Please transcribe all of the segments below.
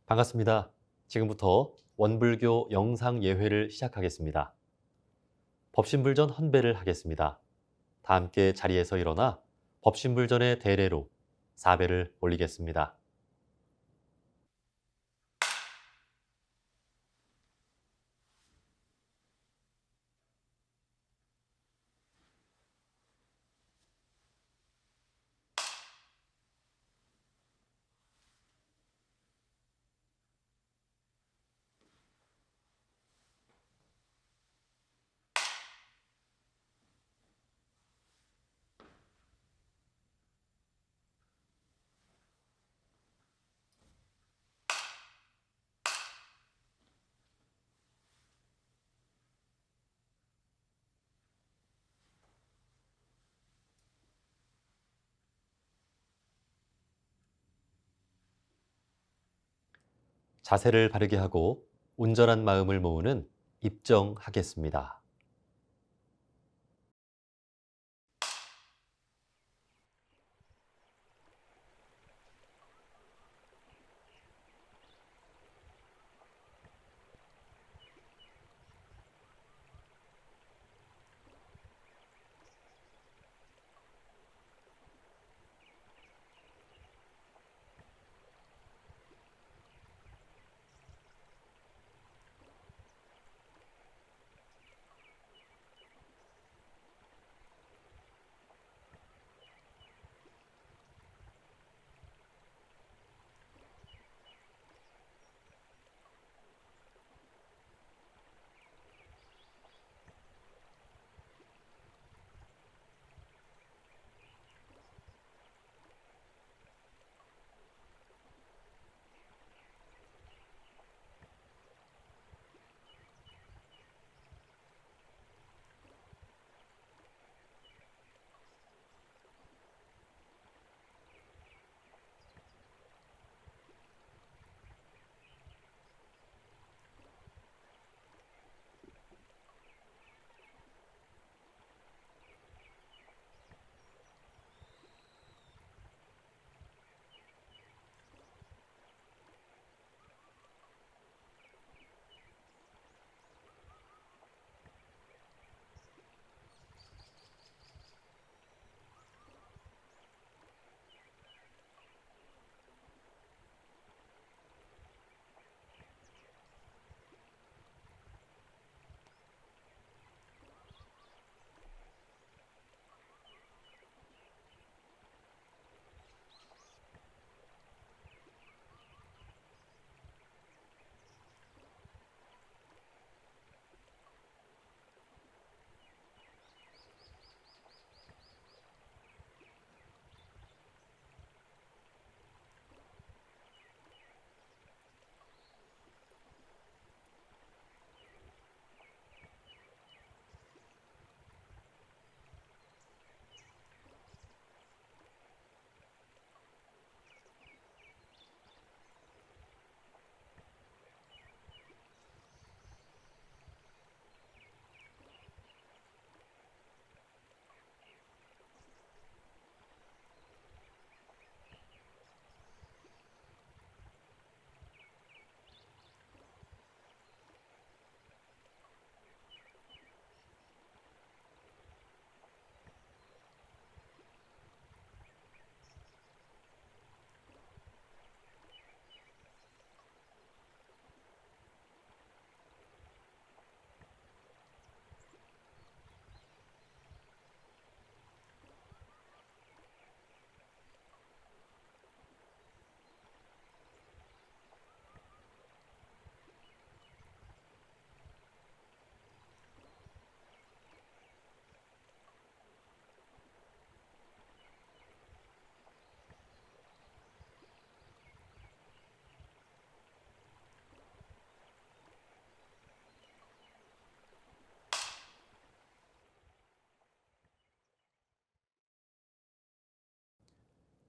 반갑습니다. 지금부터 원불교 영상 예회를 시작하겠습니다. 법신불전 헌배를 하겠습니다. 다 함께 자리에서 일어나 법신불전의 대례로 사배를 올리겠습니다. 자세를 바르게 하고 온전한 마음을 모으는 입정하겠습니다.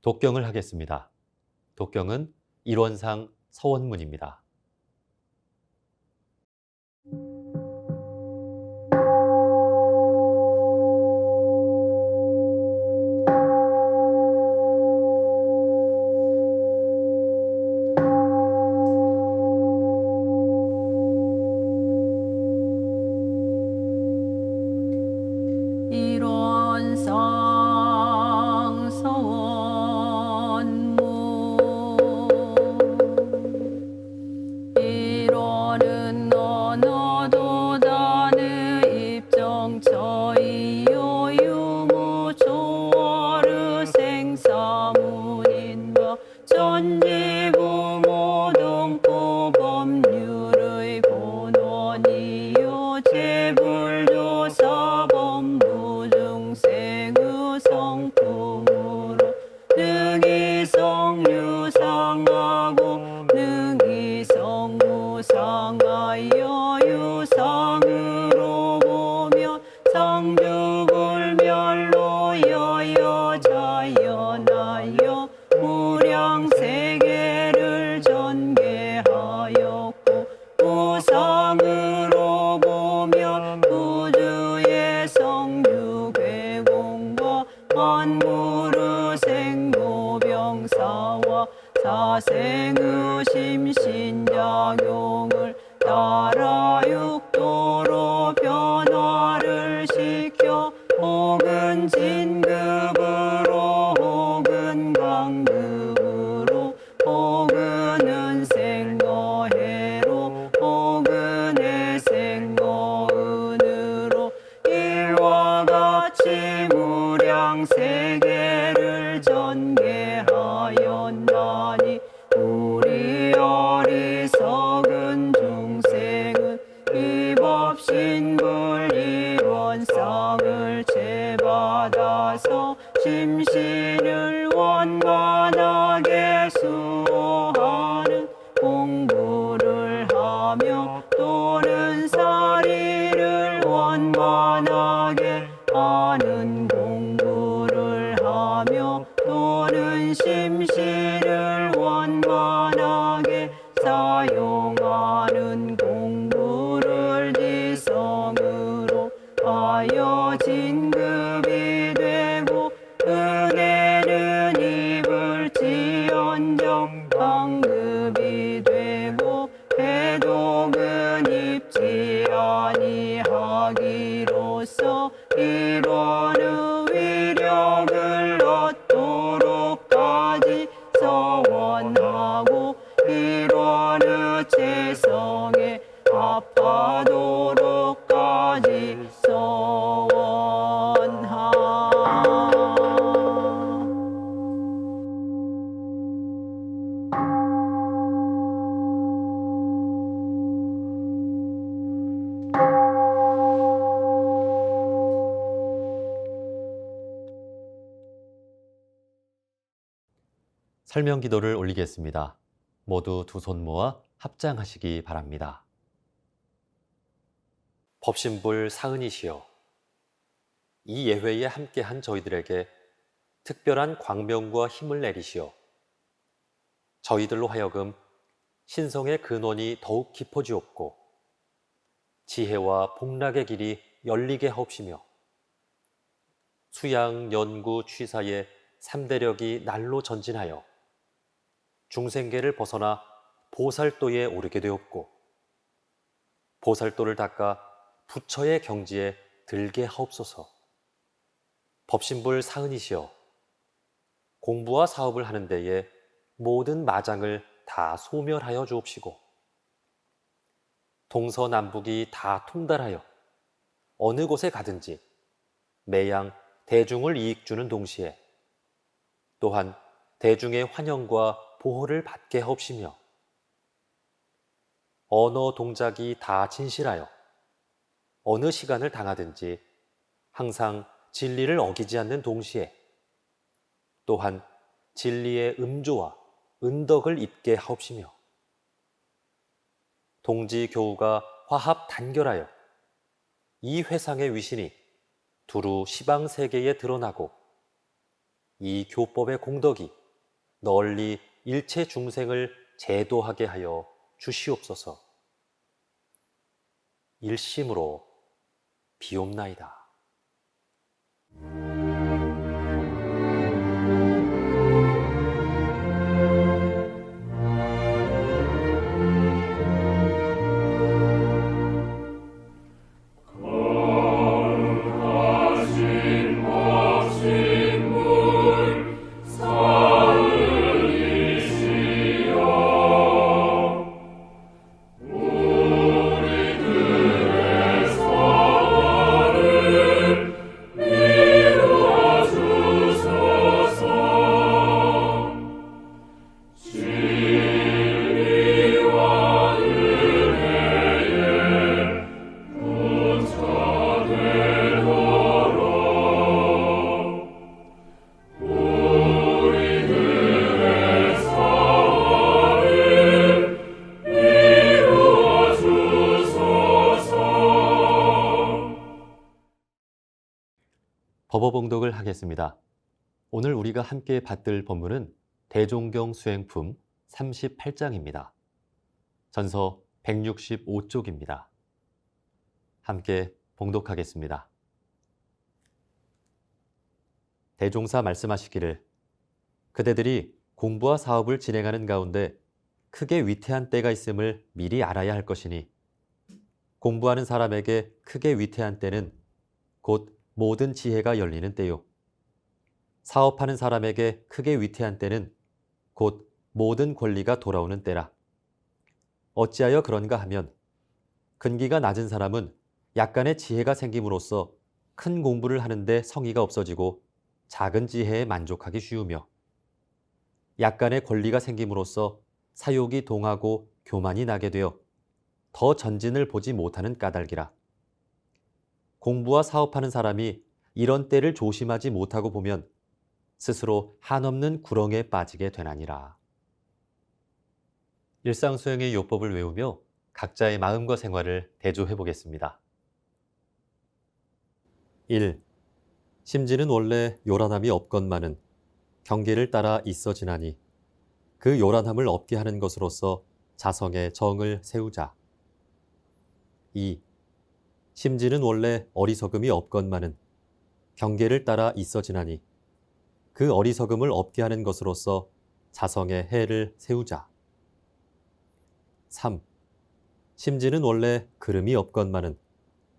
독경을 하겠습니다. 독경은 일원상 서원문입니다. 천주불 멸로여여 자연하여 무량세계를 전개하였고 우상으로 보면 우주의 성유괴공과 만물의 생로병사와 사생의 심신작용을 따라 육도로 변화를 시켜 혹은 진급으로 혹은 강급으로 혹은 은생거해로 혹은 해생거은으로 이와 같이 무량세계를 전개하였나니 우리 어리석은 중생은 이법신불이원상을 제받아서 심신을 원만하게 수호하는 공부를 하며 또는 사리를 원만하게 하는 공부를 하며 또는 심신을 원만하게 사용하는 공부를 지성으로 하여 진급이 되고 은혜는 입을지언정 강급이 되고 해독은 입지 아니하기로써 일원의 위력을 얻도록까지 서원하고 일원의 재성에 합하도록까지 서원하. 설명 기도를 올리겠습니다. 모두 두 손 모아 합장하시기 바랍니다. 법신불 사은이시여, 이 예회에 함께한 저희들에게 특별한 광명과 힘을 내리시어 저희들로 하여금 신성의 근원이 더욱 깊어지옵고 지혜와 복락의 길이 열리게 하옵시며 수양, 연구, 취사의 3대력이 날로 전진하여 중생계를 벗어나 보살도에 오르게 되었고 보살도를 닦아 부처의 경지에 들게 하옵소서. 법신불 사은이시여, 공부와 사업을 하는 데에 모든 마장을 다 소멸하여 주옵시고 동서남북이 다 통달하여 어느 곳에 가든지 매양 대중을 이익 주는 동시에 또한 대중의 환영과 보호를 받게 하옵시며 언어 동작이 다 진실하여 어느 시간을 당하든지 항상 진리를 어기지 않는 동시에 또한 진리의 음조와 은덕을 입게 하옵시며 동지 교우가 화합 단결하여 이 회상의 위신이 두루 시방 세계에 드러나고 이 교법의 공덕이 널리 일체 중생을 제도하게 하여 주시옵소서. 일심으로 비옵나이다. 우리들의 법어봉독을 하겠습니다. 오늘 우리가 함께 받들 본문은 대종경 수행품 38장입니다. 전서 165쪽입니다. 함께 봉독하겠습니다. 대종사 말씀하시기를 그대들이 공부와 사업을 진행하는 가운데 크게 위태한 때가 있음을 미리 알아야 할 것이니 공부하는 사람에게 크게 위태한 때는 곧 모든 지혜가 열리는 때요. 사업하는 사람에게 크게 위태한 때는 곧 모든 권리가 돌아오는 때라. 어찌하여 그런가 하면 근기가 낮은 사람은 약간의 지혜가 생김으로써 큰 공부를 하는데 성의가 없어지고 작은 지혜에 만족하기 쉬우며 약간의 권리가 생김으로써 사욕이 동하고 교만이 나게 되어 더 전진을 보지 못하는 까닭이라. 공부와 사업하는 사람이 이런 때를 조심하지 못하고 보면 스스로 한없는 구렁에 빠지게 되나니라. 일상수행의 요법을 외우며 각자의 마음과 생활을 대조해 보겠습니다. 1. 심지는 원래 요란함이 없건만은 경계를 따라 있어지나니 그 요란함을 없게 하는 것으로서 자성의 정을 세우자. 2. 심지는 원래 어리석음이 없건만은 경계를 따라 있어지나니 그 어리석음을 없게 하는 것으로서 자성의 해를 세우자. 3. 심지는 원래 그름이 없건만은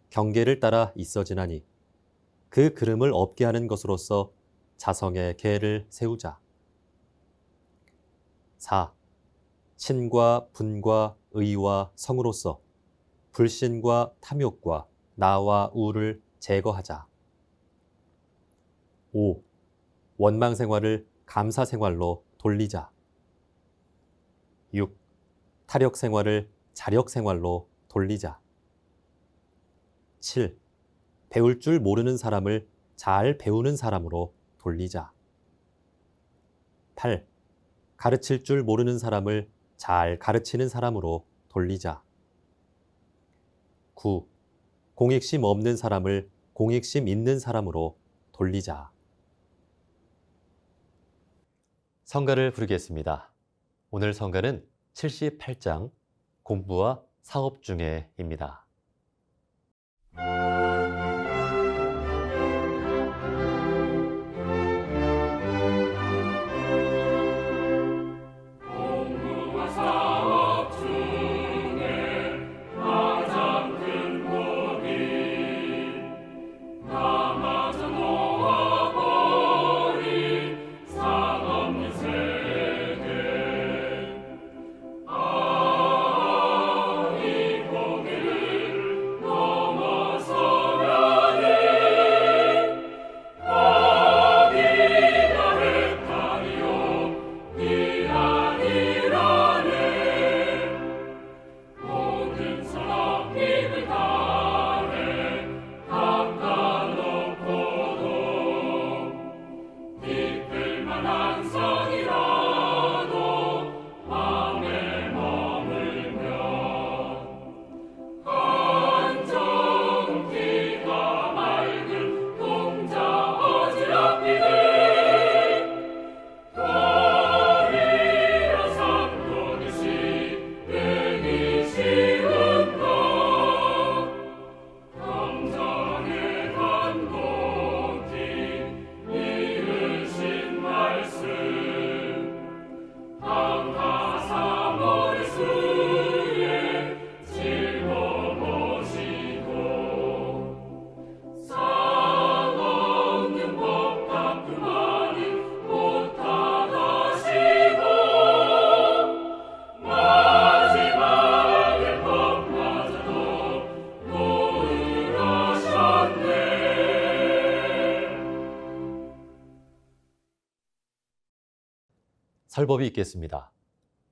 경계를 따라 있어지나니 그 그름을 없게 하는 것으로서 자성의 계를 세우자. 4. 친과 분과 의와 성으로서 불신과 탐욕과 나와 우를 제거하자. 5. 원망 생활을 감사 생활로 돌리자. 6. 타력 생활을 자력 생활로 돌리자. 7. 배울 줄 모르는 사람을 잘 배우는 사람으로 돌리자. 8. 가르칠 줄 모르는 사람을 잘 가르치는 사람으로 돌리자. 9. 공익심 없는 사람을 공익심 있는 사람으로 돌리자. 성가를 부르겠습니다. 오늘 성가는 78장 공부와 사업 중에입니다. 설법이 있겠습니다.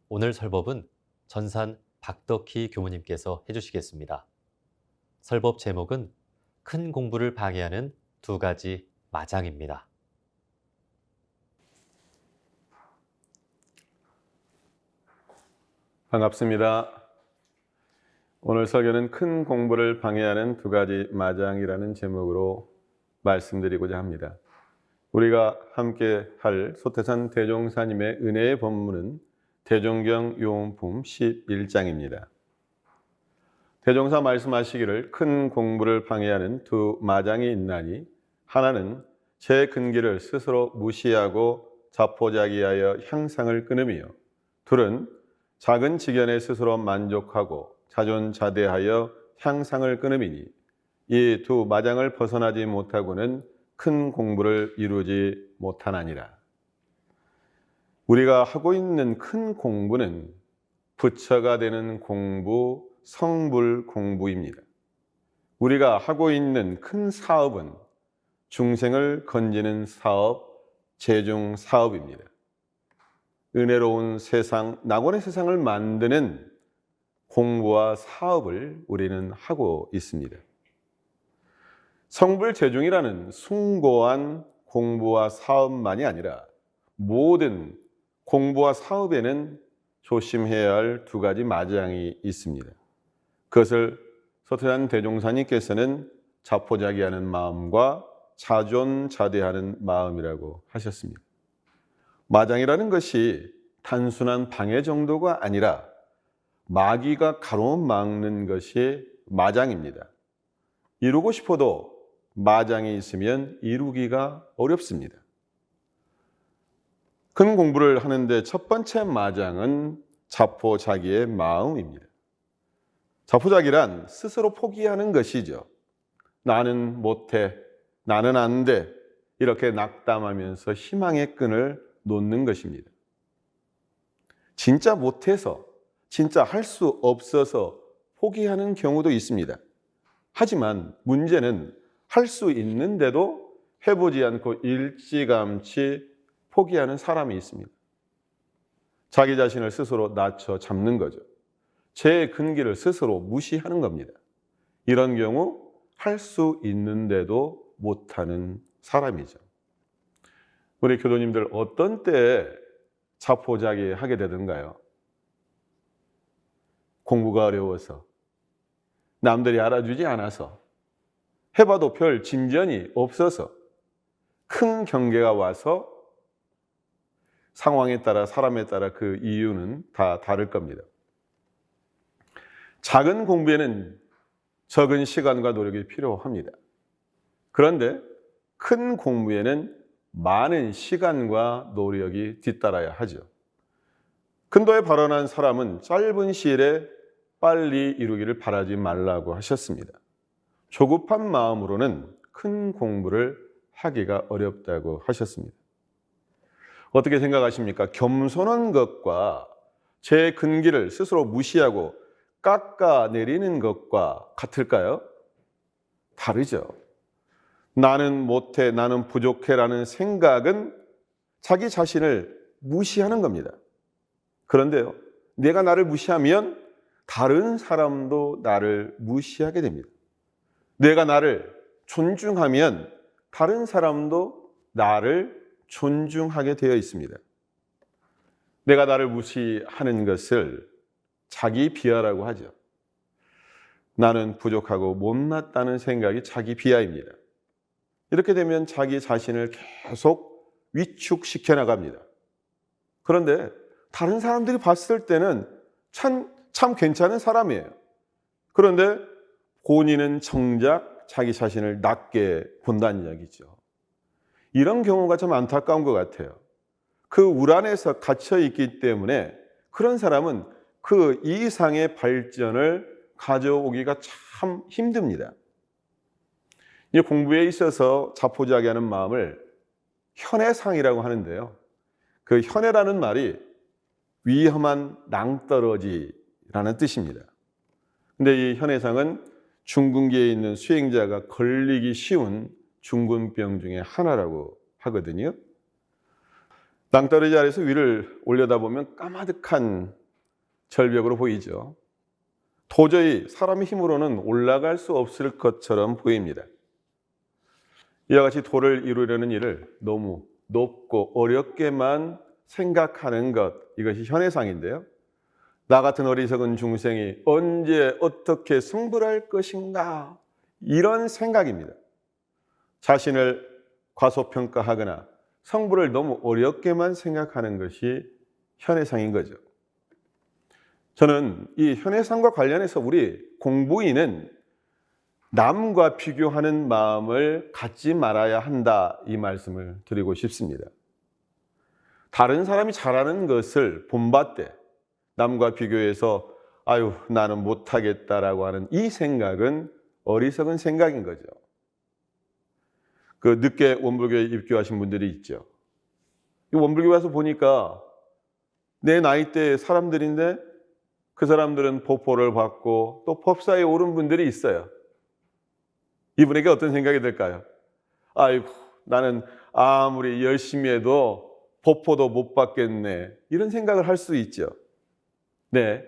오늘 설법은 전산 박덕희 교무님께서 해주시겠습니다. 설법 제목은 큰 공부를 방해하는 두 가지 마장입니다. 반갑습니다. 오늘 설교는 큰 공부를 방해하는 두 가지 마장이라는 제목으로 말씀드리고자 합니다. 우리가 함께 할 소태산 대종사님의 은혜의 본문은 대종경 요원품 11장입니다. 대종사 말씀하시기를 큰 공부를 방해하는 두 마장이 있나니 하나는 제 근기를 스스로 무시하고 자포자기하여 향상을 끊으며 둘은 작은 지견에 스스로 만족하고 자존자대하여 향상을 끊음이니 이 두 마장을 벗어나지 못하고는 큰 공부를 이루지 못하나니라. 우리가 하고 있는 큰 공부는 부처가 되는 공부, 성불 공부입니다. 우리가 하고 있는 큰 사업은 중생을 건지는 사업, 재중 사업입니다. 은혜로운 세상, 낙원의 세상을 만드는 공부와 사업을 우리는 하고 있습니다. 성불재중이라는 숭고한 공부와 사업만이 아니라 모든 공부와 사업에는 조심해야 할 두 가지 마장이 있습니다. 그것을 소태산 대종사님께서는 자포자기하는 마음과 자존자대하는 마음이라고 하셨습니다. 마장이라는 것이 단순한 방해 정도가 아니라 마귀가 가로막는 것이 마장입니다. 이루고 싶어도 마장이 있으면 이루기가 어렵습니다. 큰 공부를 하는데 첫 번째 마장은 자포자기의 마음입니다. 자포자기란 스스로 포기하는 것이죠. 나는 못해, 나는 안 돼, 이렇게 낙담하면서 희망의 끈을 놓는 것입니다. 진짜 못해서, 진짜 할 수 없어서 포기하는 경우도 있습니다. 하지만 문제는 할 수 있는데도 해보지 않고 일찌감치 포기하는 사람이 있습니다. 자기 자신을 스스로 낮춰 잡는 거죠. 제 근기를 스스로 무시하는 겁니다. 이런 경우 할 수 있는데도 못하는 사람이죠. 우리 교도님들 어떤 때에 자포자기 하게 되던가요? 공부가 어려워서, 남들이 알아주지 않아서, 해봐도 별 진전이 없어서, 큰 경계가 와서 상황에 따라, 사람에 따라 그 이유는 다 다를 겁니다. 작은 공부에는 적은 시간과 노력이 필요합니다. 그런데 큰 공부에는 많은 시간과 노력이 뒤따라야 하죠. 근도에 발언한 사람은 짧은 시일에 빨리 이루기를 바라지 말라고 하셨습니다. 조급한 마음으로는 큰 공부를 하기가 어렵다고 하셨습니다. 어떻게 생각하십니까? 겸손한 것과 제 근기를 스스로 무시하고 깎아내리는 것과 같을까요? 다르죠. 나는 못해, 나는 부족해라는 생각은 자기 자신을 무시하는 겁니다. 그런데요, 내가 나를 무시하면 다른 사람도 나를 무시하게 됩니다. 내가 나를 존중하면 다른 사람도 나를 존중하게 되어 있습니다. 내가 나를 무시하는 것을 자기 비하라고 하죠. 나는 부족하고 못났다는 생각이 자기 비하입니다. 이렇게 되면 자기 자신을 계속 위축시켜 나갑니다. 그런데 다른 사람들이 봤을 때는 참 괜찮은 사람이에요. 그런데 본인은 정작 자기 자신을 낮게 본다는 이야기죠. 이런 경우가 참 안타까운 것 같아요. 그 울 안에서 갇혀 있기 때문에 그런 사람은 그 이상의 발전을 가져오기가 참 힘듭니다. 이 공부에 있어서 자포자기하는 마음을 현해상이라고 하는데요. 그 현해라는 말이 위험한 낭떠러지라는 뜻입니다. 근데 이 현해상은 중근기에 있는 수행자가 걸리기 쉬운 중근병 중에 하나라고 하거든요. 낭떠러지 아래서 위를 올려다보면 까마득한 절벽으로 보이죠. 도저히 사람의 힘으로는 올라갈 수 없을 것처럼 보입니다. 이와 같이 도를 이루려는 일을 너무 높고 어렵게만 생각하는 것, 이것이 현해상인데요. 나 같은 어리석은 중생이 언제 어떻게 성불할 것인가, 이런 생각입니다. 자신을 과소평가하거나 성부를 너무 어렵게만 생각하는 것이 현해상인 거죠. 저는 이 현해상과 관련해서 우리 공부인은 남과 비교하는 마음을 갖지 말아야 한다, 이 말씀을 드리고 싶습니다. 다른 사람이 잘하는 것을 본받되 남과 비교해서 아유 나는 못하겠다라고 하는 이 생각은 어리석은 생각인 거죠. 그 늦게 원불교에 입교하신 분들이 있죠. 이 원불교 와서 보니까 내 나이대 사람들인데 그 사람들은 법포를 받고 또 법사에 오른 분들이 있어요. 이분에게 어떤 생각이 들까요? 아이고 나는 아무리 열심히 해도 법포도 못 받겠네, 이런 생각을 할 수 있죠. 네,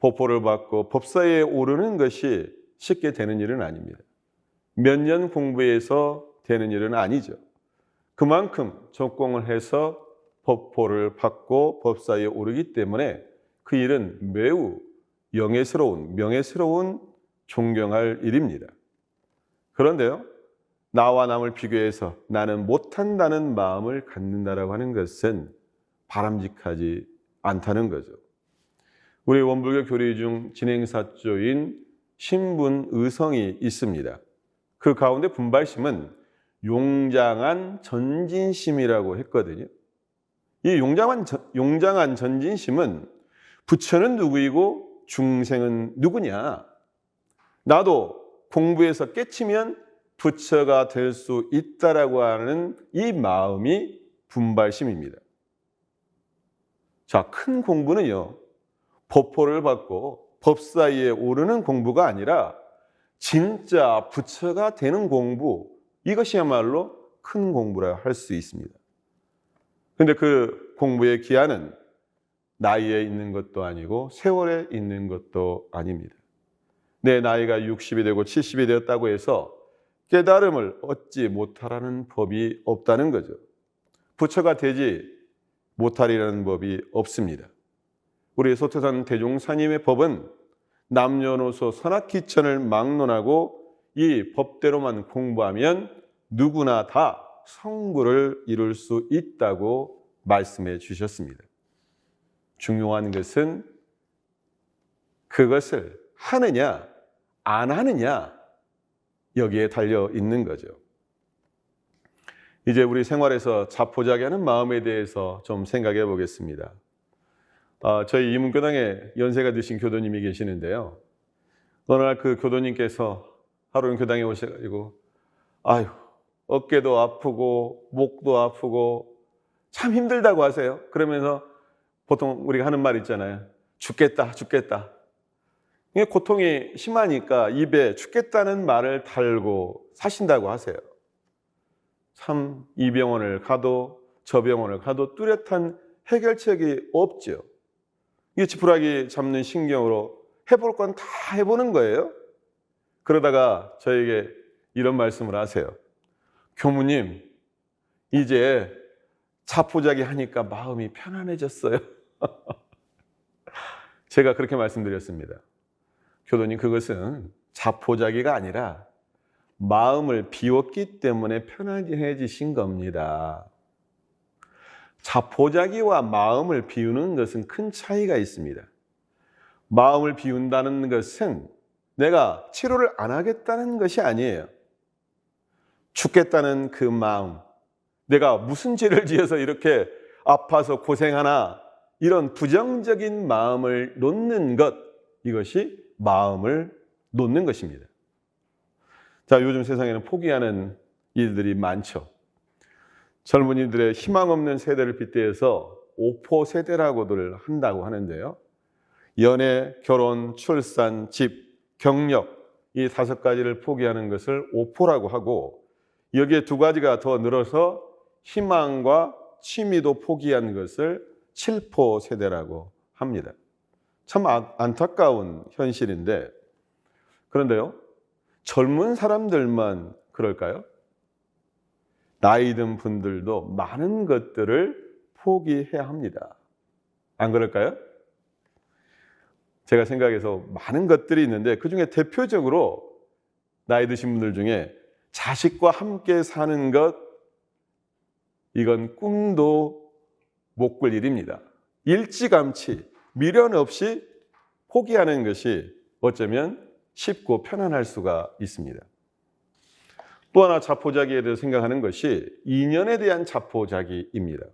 법포를 받고 법사에 오르는 것이 쉽게 되는 일은 아닙니다. 몇 년 공부해서 되는 일은 아니죠. 그만큼 전공을 해서 법포를 받고 법사에 오르기 때문에 그 일은 매우 영예스러운, 명예스러운 존경할 일입니다. 그런데요, 나와 남을 비교해서 나는 못한다는 마음을 갖는다라고 하는 것은 바람직하지 않다는 거죠. 우리 원불교 교리 중 진행사조인 신분의성이 있습니다. 그 가운데 분발심은 용장한 전진심이라고 했거든요. 이 용장한 전진심은 부처는 누구이고 중생은 누구냐? 나도 공부해서 깨치면 부처가 될 수 있다라고 하는 이 마음이 분발심입니다. 자, 큰 공부는요, 법포를 받고 법사위에 오르는 공부가 아니라 진짜 부처가 되는 공부, 이것이야말로 큰 공부라 할 수 있습니다. 그런데 그 공부의 기한은 나이에 있는 것도 아니고 세월에 있는 것도 아닙니다. 내 나이가 60이 되고 70이 되었다고 해서 깨달음을 얻지 못하라는 법이 없다는 거죠. 부처가 되지 못하리라는 법이 없습니다. 우리 소태산 대종사님의 법은 남녀노소 선악기천을 막론하고 이 법대로만 공부하면 누구나 다 성부를 이룰 수 있다고 말씀해 주셨습니다. 중요한 것은 그것을 하느냐 안 하느냐, 여기에 달려 있는 거죠. 이제 우리 생활에서 자포자기하는 마음에 대해서 좀 생각해 보겠습니다. 저희 이문교당에 연세가 드신 교도님이 계시는데요. 어느 날 그 교도님께서 하루는 교당에 오셔가지고 아유 어깨도 아프고 목도 아프고 참 힘들다고 하세요. 그러면서 보통 우리가 하는 말 있잖아요. 죽겠다 죽겠다. 이게 고통이 심하니까 입에 죽겠다는 말을 달고 사신다고 하세요. 참 이 병원을 가도 저 병원을 가도 뚜렷한 해결책이 없죠. 이 지푸라기 잡는 신경으로 해볼 건 다 해보는 거예요. 그러다가 저에게 이런 말씀을 하세요. 교무님, 이제 자포자기 하니까 마음이 편안해졌어요. 제가 그렇게 말씀드렸습니다. 교도님, 그것은 자포자기가 아니라 마음을 비웠기 때문에 편안해지신 겁니다. 자포자기와 마음을 비우는 것은 큰 차이가 있습니다. 마음을 비운다는 것은 내가 치료를 안 하겠다는 것이 아니에요. 죽겠다는 그 마음, 내가 무슨 죄를 지어서 이렇게 아파서 고생하나, 이런 부정적인 마음을 놓는 것, 이것이 마음을 놓는 것입니다. 자, 요즘 세상에는 포기하는 일들이 많죠. 젊은이들의 희망 없는 세대를 빗대어서 오포 세대라고들 한다고 하는데요. 연애, 결혼, 출산, 집, 경력, 이 5가지를 포기하는 것을 오포라고 하고, 여기에 2가지가 더 늘어서 희망과 취미도 포기한 것을 7포 세대라고 합니다. 참 안타까운 현실인데, 그런데요, 젊은 사람들만 그럴까요? 나이 든 분들도 많은 것들을 포기해야 합니다. 안 그럴까요? 제가 생각해서 많은 것들이 있는데 그중에 대표적으로 나이 드신 분들 중에 자식과 함께 사는 것, 이건 꿈도 못 꿀 일입니다. 일찌감치 미련 없이 포기하는 것이 어쩌면 쉽고 편안할 수가 있습니다. 또 하나 자포자기에 대해서 생각하는 것이 인연에 대한 자포자기입니다.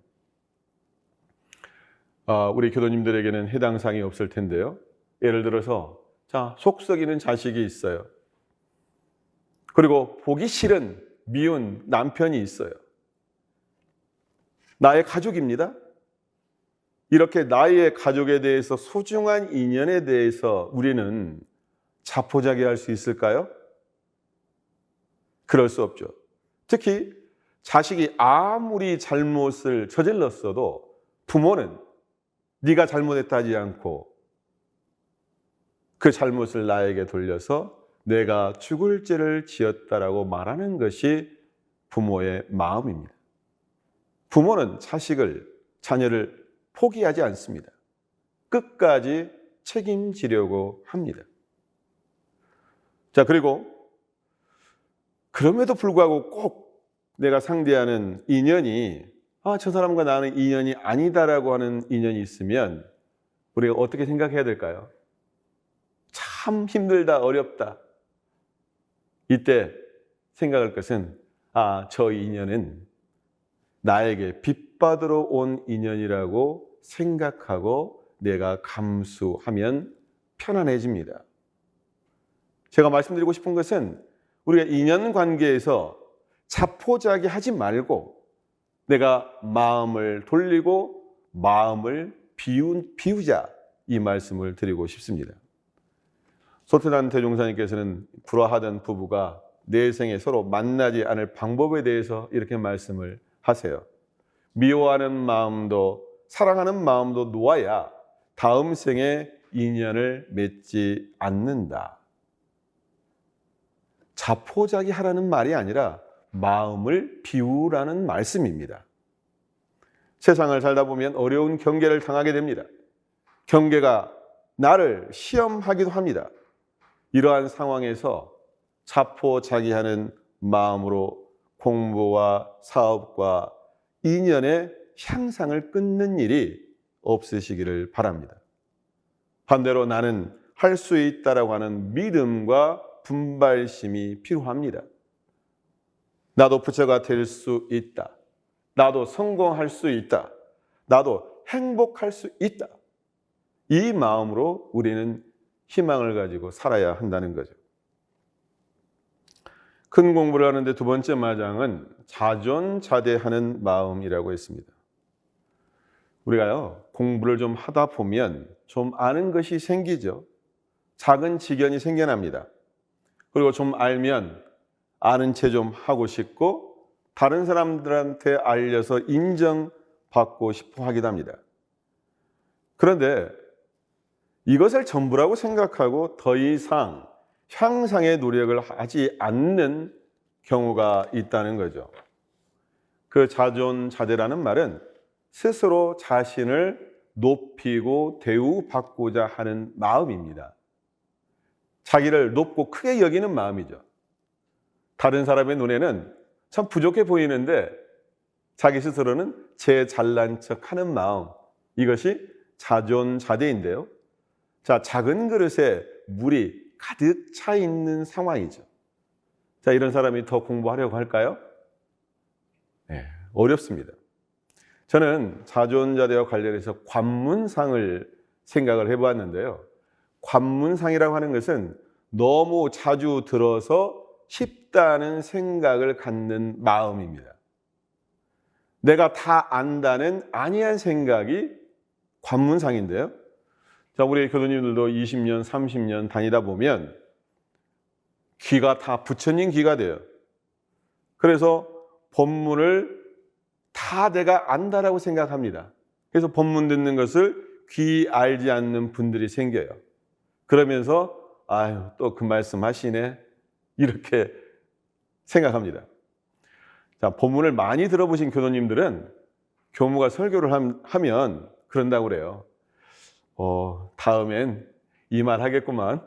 우리 교도님들에게는 해당 사항이 없을 텐데요. 예를 들어서 속 썩이는 자식이 있어요. 그리고 보기 싫은 미운 남편이 있어요. 나의 가족입니다. 이렇게 나의 가족에 대해서 소중한 인연에 대해서 우리는 자포자기할 수 있을까요? 그럴 수 없죠. 특히 자식이 아무리 잘못을 저질렀어도 부모는 네가 잘못했다 하지 않고 그 잘못을 나에게 돌려서 내가 죽을 죄를 지었다라고 말하는 것이 부모의 마음입니다. 부모는 자녀를 포기하지 않습니다. 끝까지 책임지려고 합니다. 그리고 그럼에도 불구하고 꼭 내가 상대하는 인연이 저 사람과 나는 인연이 아니다라고 하는 인연이 있으면 우리가 어떻게 생각해야 될까요? 참 힘들다, 어렵다. 이때 생각할 것은 저 인연은 나에게 빚받으러 온 인연이라고 생각하고 내가 감수하면 편안해집니다. 제가 말씀드리고 싶은 것은 우리가 인연관계에서 자포자기하지 말고 내가 마음을 돌리고 마음을 비우자, 이 말씀을 드리고 싶습니다. 소태단 대종사님께서는 불화하던 부부가 내 생에 서로 만나지 않을 방법에 대해서 이렇게 말씀을 하세요. 미워하는 마음도 사랑하는 마음도 놓아야 다음 생에 인연을 맺지 않는다. 자포자기하라는 말이 아니라 마음을 비우라는 말씀입니다. 세상을 살다 보면 어려운 경계를 당하게 됩니다. 경계가 나를 시험하기도 합니다. 이러한 상황에서 자포자기하는 마음으로 공부와 사업과 인연의 향상을 끊는 일이 없으시기를 바랍니다. 반대로 나는 할 수 있다라고 하는 믿음과 분발심이 필요합니다. 나도 부처가 될 수 있다. 나도 성공할 수 있다. 나도 행복할 수 있다. 이 마음으로 우리는 희망을 가지고 살아야 한다는 거죠. 큰 공부를 하는데 두 번째 마장은 자존자대하는 마음이라고 했습니다. 우리가요, 공부를 좀 하다 보면 좀 아는 것이 생기죠. 작은 지견이 생겨납니다. 그리고 좀 알면 아는 채 좀 하고 싶고 다른 사람들한테 알려서 인정받고 싶어 하기도 합니다. 그런데 이것을 전부라고 생각하고 더 이상 향상의 노력을 하지 않는 경우가 있다는 거죠. 그 자존자대라는 말은 스스로 자신을 높이고 대우받고자 하는 마음입니다. 자기를 높고 크게 여기는 마음이죠. 다른 사람의 눈에는 참 부족해 보이는데 자기 스스로는 제 잘난 척하는 마음, 이것이 자존자대인데요. 작은 그릇에 물이 가득 차 있는 상황이죠. 이런 사람이 더 공부하려고 할까요? 네, 어렵습니다. 저는 자존자대와 관련해서 관문상을 생각을 해보았는데요. 관문상이라고 하는 것은 너무 자주 들어서 쉽다는 생각을 갖는 마음입니다. 내가 다 안다는 아니한 생각이 관문상인데요. 우리 교도님들도 20년, 30년 다니다 보면 귀가 다 부처님 귀가 돼요. 그래서 법문을 다 내가 안다라고 생각합니다. 그래서 법문 듣는 것을 귀 알지 않는 분들이 생겨요. 그러면서 또 그 말씀 하시네, 이렇게 생각합니다. 법문을 많이 들어보신 교도님들은 교무가 설교를 하면 그런다고 그래요. 다음엔 이 말 하겠구만.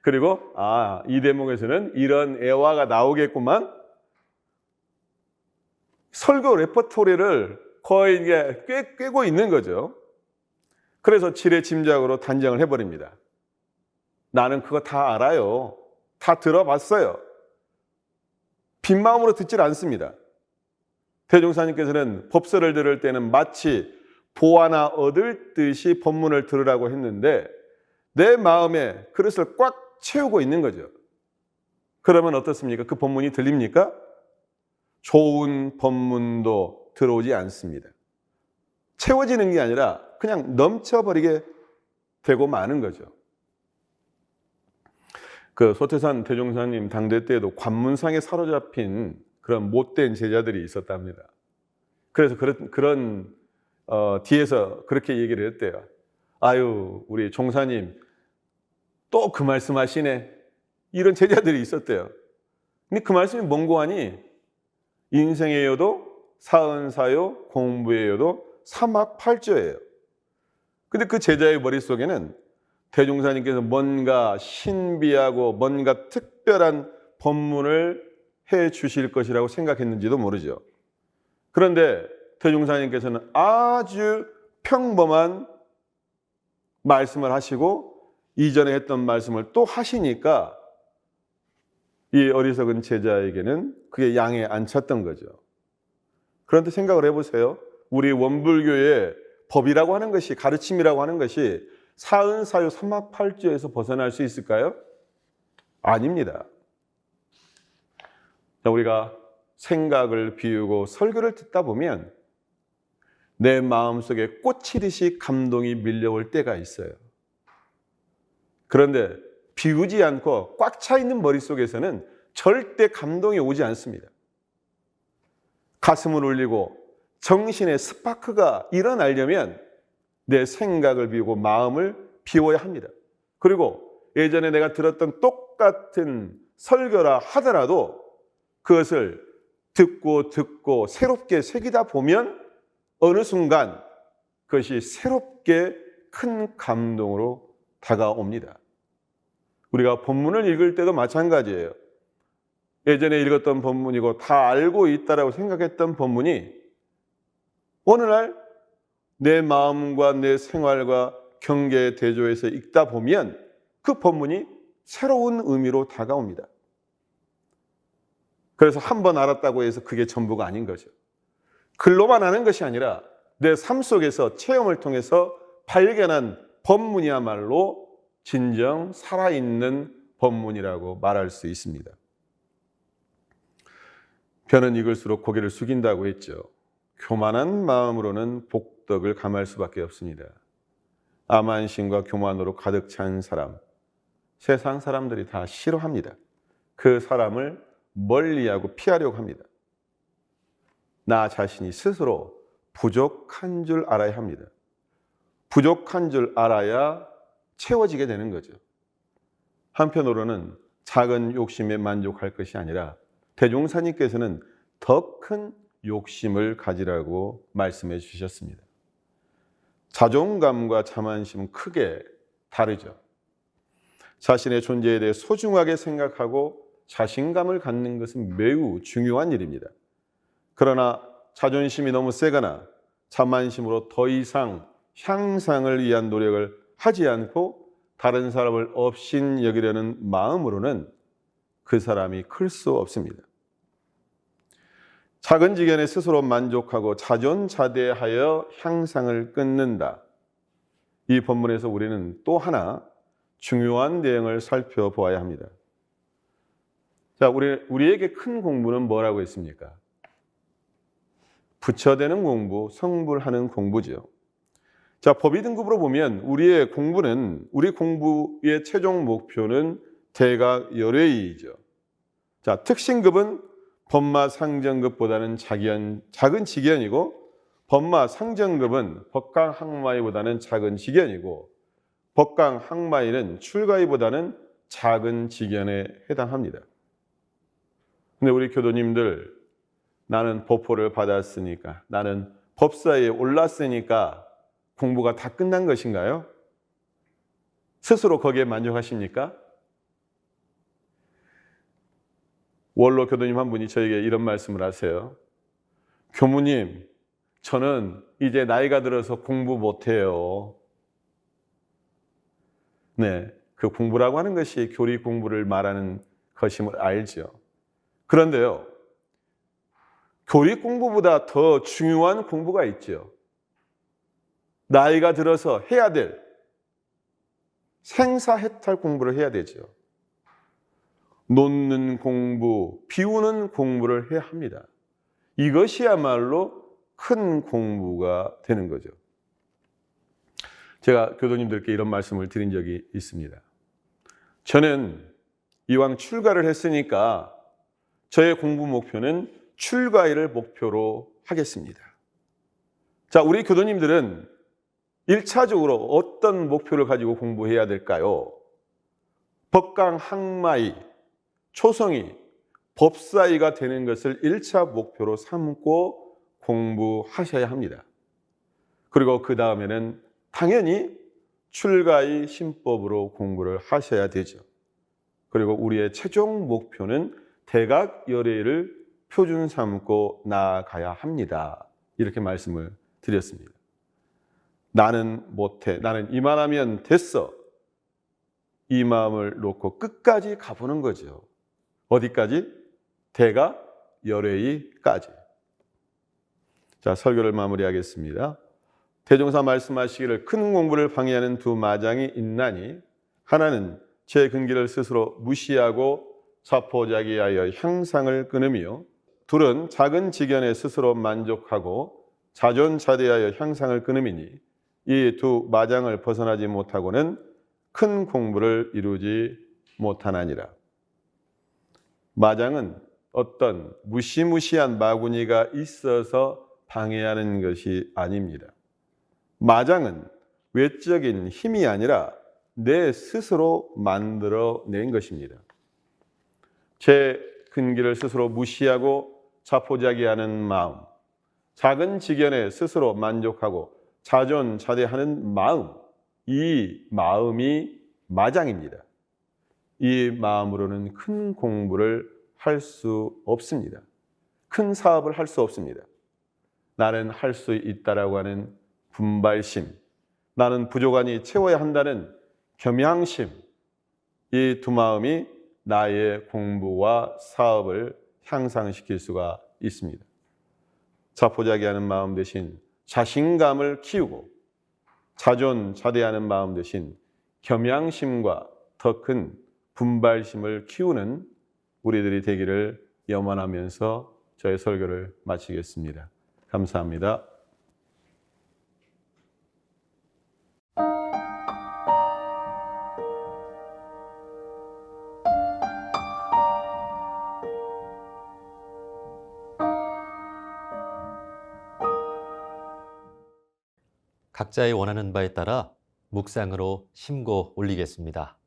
그리고 이 대목에서는 이런 애화가 나오겠구만. 설교 레퍼토리를 거의 이게 꿰고 있는 거죠. 그래서 지레 짐작으로 단정을 해버립니다. 나는 그거 다 알아요. 다 들어봤어요. 빈 마음으로 듣질 않습니다. 대종사님께서는 법설을 들을 때는 마치 보아나 얻을 듯이 법문을 들으라고 했는데 내 마음에 그릇을 꽉 채우고 있는 거죠. 그러면 어떻습니까? 그 법문이 들립니까? 좋은 법문도 들어오지 않습니다. 채워지는 게 아니라 그냥 넘쳐버리게 되고 마는 거죠. 그 소태산 대종사님 당대 때에도 관문상에 사로잡힌 그런 못된 제자들이 있었답니다. 그래서 그런 뒤에서 그렇게 얘기를 했대요. 아유, 우리 종사님 또 그 말씀 하시네. 이런 제자들이 있었대요. 근데 그 말씀이 뭔고 하니 인생에여도 사은사요 공부에여도 삼학팔조예요. 근데 그 제자의 머릿속에는 대종사님께서 뭔가 신비하고 뭔가 특별한 법문을 해 주실 것이라고 생각했는지도 모르죠. 그런데 대종사님께서는 아주 평범한 말씀을 하시고 이전에 했던 말씀을 또 하시니까 이 어리석은 제자에게는 그게 양에 안 찼던 거죠. 그런데 생각을 해보세요. 우리 원불교의 법이라고 하는 것이, 가르침이라고 하는 것이 사은사유 삼학팔조에서 벗어날 수 있을까요? 아닙니다. 우리가 생각을 비우고 설교를 듣다 보면 내 마음속에 꽂히듯이 감동이 밀려올 때가 있어요. 그런데 비우지 않고 꽉 차 있는 머릿속에서는 절대 감동이 오지 않습니다. 가슴을 울리고 정신의 스파크가 일어나려면 내 생각을 비우고 마음을 비워야 합니다. 그리고 예전에 내가 들었던 똑같은 설교라 하더라도 그것을 듣고 새롭게 새기다 보면 어느 순간 그것이 새롭게 큰 감동으로 다가옵니다. 우리가 본문을 읽을 때도 마찬가지예요. 예전에 읽었던 본문이고 다 알고 있다라고 생각했던 본문이 어느 날 내 마음과 내 생활과 경계의 대조에서 읽다 보면 그 본문이 새로운 의미로 다가옵니다. 그래서 한 번 알았다고 해서 그게 전부가 아닌 거죠. 글로만 아는 것이 아니라 내 삶 속에서 체험을 통해서 발견한 법문이야말로 진정 살아있는 법문이라고 말할 수 있습니다. 벼는 익을수록 고개를 숙인다고 했죠. 교만한 마음으로는 복덕을 감할 수밖에 없습니다. 암만심과 교만으로 가득 찬 사람, 세상 사람들이 다 싫어합니다. 그 사람을 멀리하고 피하려고 합니다. 나 자신이 스스로 부족한 줄 알아야 합니다. 부족한 줄 알아야 채워지게 되는 거죠. 한편으로는 작은 욕심에 만족할 것이 아니라 대종사님께서는 더 큰 욕심을 가지라고 말씀해 주셨습니다. 자존감과 자만심은 크게 다르죠. 자신의 존재에 대해 소중하게 생각하고 자신감을 갖는 것은 매우 중요한 일입니다. 그러나 자존심이 너무 세거나 자만심으로 더 이상 향상을 위한 노력을 하지 않고 다른 사람을 업신 여기려는 마음으로는 그 사람이 클 수 없습니다. 작은 지견에 스스로 만족하고 자존자대하여 향상을 끊는다. 이 본문에서 우리는 또 하나 중요한 내용을 살펴보아야 합니다. 자, 우리에게 큰 공부는 뭐라고 했습니까? 부처되는 공부, 성불하는 공부죠. 자, 법의 등급으로 보면 우리 공부의 최종 목표는 대각 열회이죠. 자, 특신급은 법마 상정급보다는 작은 직연이고, 법마 상정급은 법강 항마이보다는 작은 직연이고, 법강 항마이는 출가이보다는 작은 직연에 해당합니다. 근데 우리 교도님들, 나는 법호를 받았으니까, 나는 법사에 올랐으니까 공부가 다 끝난 것인가요? 스스로 거기에 만족하십니까? 원로 교도님 한 분이 저에게 이런 말씀을 하세요. 교무님, 저는 이제 나이가 들어서 공부 못해요. 네, 그 공부라고 하는 것이 교리 공부를 말하는 것임을 알죠. 그런데요, 교리 공부보다 더 중요한 공부가 있죠. 나이가 들어서 해야 될 생사해탈 공부를 해야 되죠. 놓는 공부, 비우는 공부를 해야 합니다. 이것이야말로 큰 공부가 되는 거죠. 제가 교도님들께 이런 말씀을 드린 적이 있습니다. 저는 이왕 출가를 했으니까 저의 공부 목표는 출가일을 목표로 하겠습니다. 자, 우리 교도님들은 1차적으로 어떤 목표를 가지고 공부해야 될까요? 법강 학마이, 초성이, 법사위가 되는 것을 1차 목표로 삼고 공부하셔야 합니다. 그리고 그 다음에는 당연히 출가의 신법으로 공부를 하셔야 되죠. 그리고 우리의 최종 목표는 대각 열애를 표준 삼고 나아가야 합니다. 이렇게 말씀을 드렸습니다. 나는 못해, 나는 이만하면 됐어. 이 마음을 놓고 끝까지 가보는 거죠. 어디까지? 대각 열애의까지. 자, 설교를 마무리하겠습니다. 대종사 말씀하시기를 큰 공부를 방해하는 두 마장이 있나니 하나는 제 근기를 스스로 무시하고 자포자기하여 향상을 끊으며 둘은 작은 지견에 스스로 만족하고 자존자대하여 향상을 끊음이니 이 두 마장을 벗어나지 못하고는 큰 공부를 이루지 못하나니라. 마장은 어떤 무시무시한 마구니가 있어서 방해하는 것이 아닙니다. 마장은 외적인 힘이 아니라 내 스스로 만들어낸 것입니다. 제 근기를 스스로 무시하고 자포자기하는 마음, 작은 지견에 스스로 만족하고 자존자대하는 마음, 이 마음이 마장입니다. 이 마음으로는 큰 공부를 할 수 없습니다. 큰 사업을 할 수 없습니다. 나는 할 수 있다라고 하는 분발심, 나는 부족하니 채워야 한다는 겸양심, 이 두 마음이 나의 공부와 사업을 향상시킬 수가 있습니다. 자포자기하는 마음 대신 자신감을 키우고 자존자대하는 마음 대신 겸양심과 더 큰 분발심을 키우는 우리들이 되기를 염원하면서 저의 설교를 마치겠습니다. 감사합니다. 각자의 원하는 바에 따라 묵상으로 심고 올리겠습니다.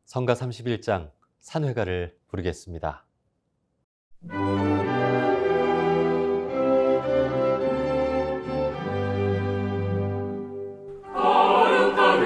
성가 31장 산회가를 부르겠습니다. 거룩하게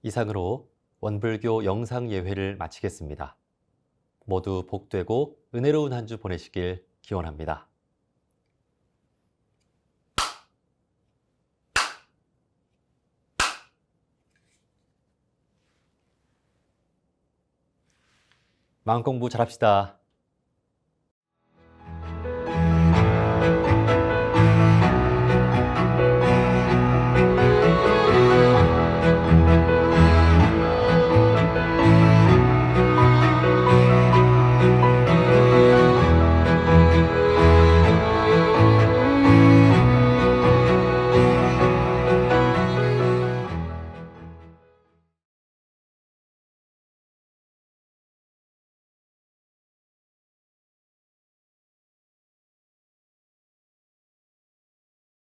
이상으로 원불교 영상 예회를 마치겠습니다. 모두 복되고 은혜로운 한 주 보내시길 기원합니다. 마음 공부 잘합시다.